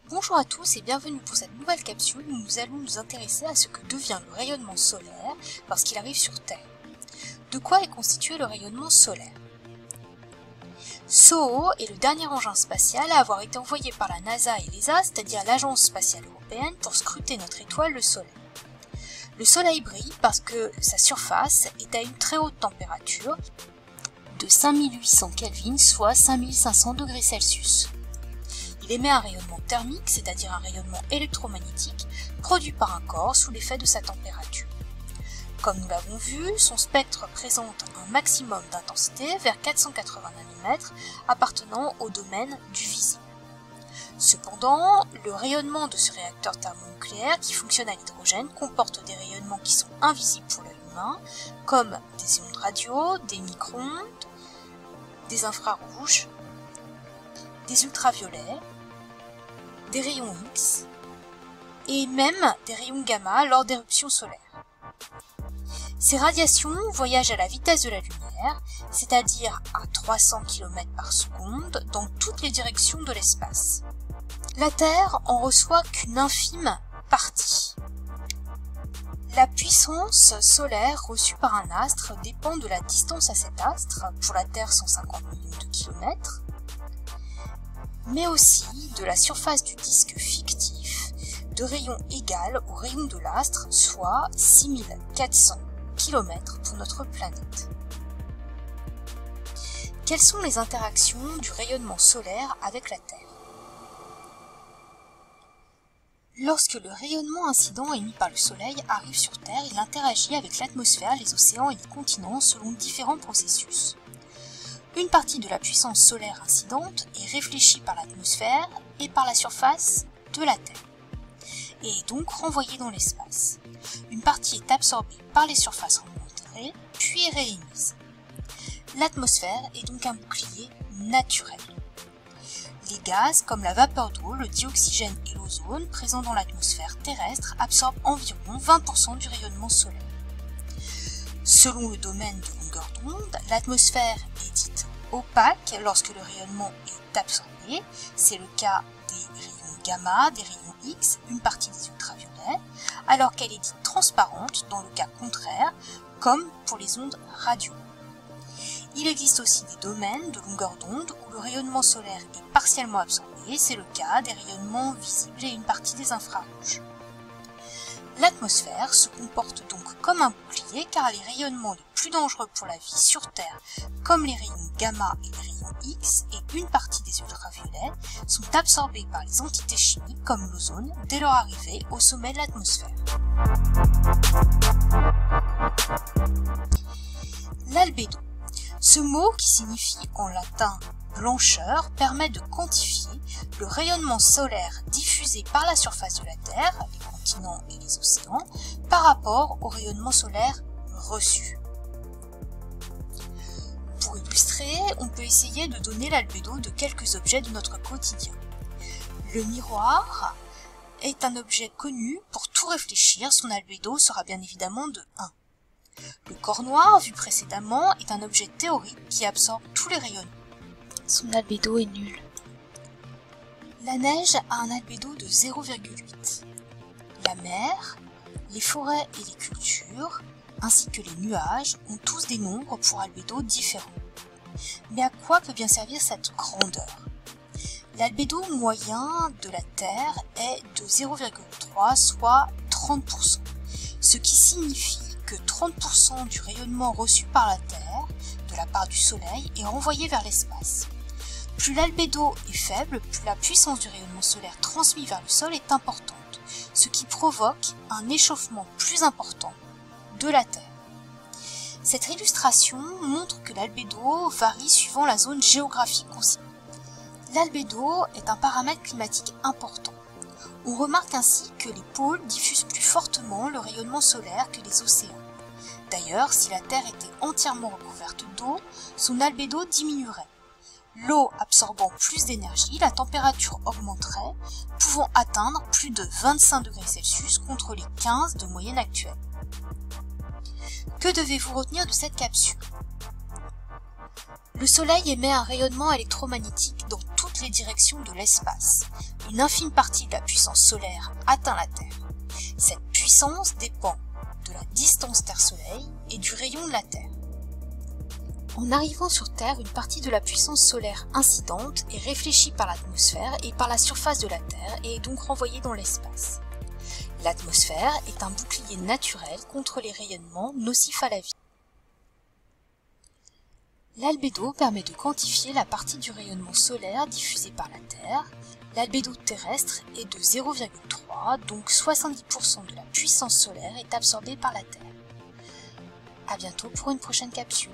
Bonjour à tous et bienvenue pour cette nouvelle capsule où nous allons nous intéresser à ce que devient le rayonnement solaire lorsqu'il arrive sur Terre. De quoi est constitué le rayonnement solaire? SOHO est le dernier engin spatial à avoir été envoyé par la NASA et l'ESA, c'est-à-dire l'Agence spatiale européenne, pour scruter notre étoile, le Soleil. Le Soleil brille parce que sa surface est à une très haute température de 5800 Kelvin, soit 5500 degrés Celsius. Il émet un rayonnement thermique, c'est-à-dire un rayonnement électromagnétique, produit par un corps sous l'effet de sa température. Comme nous l'avons vu, son spectre présente un maximum d'intensité vers 480 nanomètres appartenant au domaine du visible. Cependant, le rayonnement de ce réacteur thermonucléaire qui fonctionne à l'hydrogène comporte des rayonnements qui sont invisibles pour l'œil humain, comme des ondes radio, des micro-ondes, des infrarouges, des ultraviolets, des rayons X et même des rayons gamma lors d'éruptions solaires. Ces radiations voyagent à la vitesse de la lumière, c'est-à-dire à 300 km par seconde dans toutes les directions de l'espace. La Terre en reçoit qu'une infime partie. La puissance solaire reçue par un astre dépend de la distance à cet astre, pour la Terre 150 millions de kilomètres, mais aussi de la surface du disque fictif de rayon égal au rayon de l'astre, soit 6400 km pour notre planète. Quelles sont les interactions du rayonnement solaire avec la Terre? Lorsque le rayonnement incident émis par le Soleil arrive sur Terre, il interagit avec l'atmosphère, les océans et les continents selon différents processus. Une partie de la puissance solaire incidente est réfléchie par l'atmosphère et par la surface de la Terre, et est donc renvoyée dans l'espace. Une partie est absorbée par les surfaces rencontrées, puis est réémise. L'atmosphère est donc un bouclier naturel. Les gaz, comme la vapeur d'eau, le dioxygène et l'ozone, présents dans l'atmosphère terrestre, absorbent environ 20% du rayonnement solaire. Selon le domaine de longueur d'onde, l'atmosphère est dite opaque lorsque le rayonnement est absorbé, c'est le cas des rayons gamma, des rayons X, une partie des ultraviolets, alors qu'elle est dite transparente dans le cas contraire, comme pour les ondes radio. Il existe aussi des domaines de longueur d'onde où le rayonnement solaire est partiellement absorbé, c'est le cas des rayonnements visibles et une partie des infrarouges. L'atmosphère se comporte donc comme un bouclier car les rayonnements les plus dangereux pour la vie sur Terre, comme les rayons gamma et les rayons X et une partie des ultraviolets, sont absorbés par les entités chimiques comme l'ozone dès leur arrivée au sommet de l'atmosphère. L'albédo. Ce mot, qui signifie en latin blancheur, permet de quantifier le rayonnement solaire diffusé par la surface de la Terre, les continents et les océans, par rapport au rayonnement solaire reçu. Pour illustrer, on peut essayer de donner l'albédo de quelques objets de notre quotidien. Le miroir est un objet connu. Pour tout réfléchir, son albédo sera bien évidemment de 1. Le corps noir, vu précédemment, est un objet théorique qui absorbe tous les rayonnements. Son albédo est nul. La neige a un albédo de 0,8. La mer, les forêts et les cultures, ainsi que les nuages, ont tous des nombres pour albédo différents. Mais à quoi peut bien servir cette grandeur? L'albédo moyen de la Terre est de 0,3, soit 30%, ce qui signifie que 30% du rayonnement reçu par la Terre, de la part du Soleil, est renvoyé vers l'espace. Plus l'albédo est faible, plus la puissance du rayonnement solaire transmis vers le sol est importante, ce qui provoque un échauffement plus important de la Terre. Cette illustration montre que l'albédo varie suivant la zone géographique concernée. L'albédo est un paramètre climatique important. On remarque ainsi que les pôles diffusent plus fortement le rayonnement solaire que les océans. D'ailleurs, si la Terre était entièrement recouverte d'eau, son albédo diminuerait. L'eau absorbant plus d'énergie, la température augmenterait, pouvant atteindre plus de 25 degrés Celsius contre les 15 de moyenne actuelle. Que devez-vous retenir de cette capsule? Le Soleil émet un rayonnement électromagnétique dans toutes les directions de l'espace. Une infime partie de la puissance solaire atteint la Terre. Cette puissance dépend de la distance Terre-Soleil et du rayon de la Terre. En arrivant sur Terre, une partie de la puissance solaire incidente est réfléchie par l'atmosphère et par la surface de la Terre et est donc renvoyée dans l'espace. L'atmosphère est un bouclier naturel contre les rayonnements nocifs à la vie. L'albédo permet de quantifier la partie du rayonnement solaire diffusé par la Terre. L'albédo terrestre est de 0,3, donc 70% de la puissance solaire est absorbée par la Terre. À bientôt pour une prochaine capsule.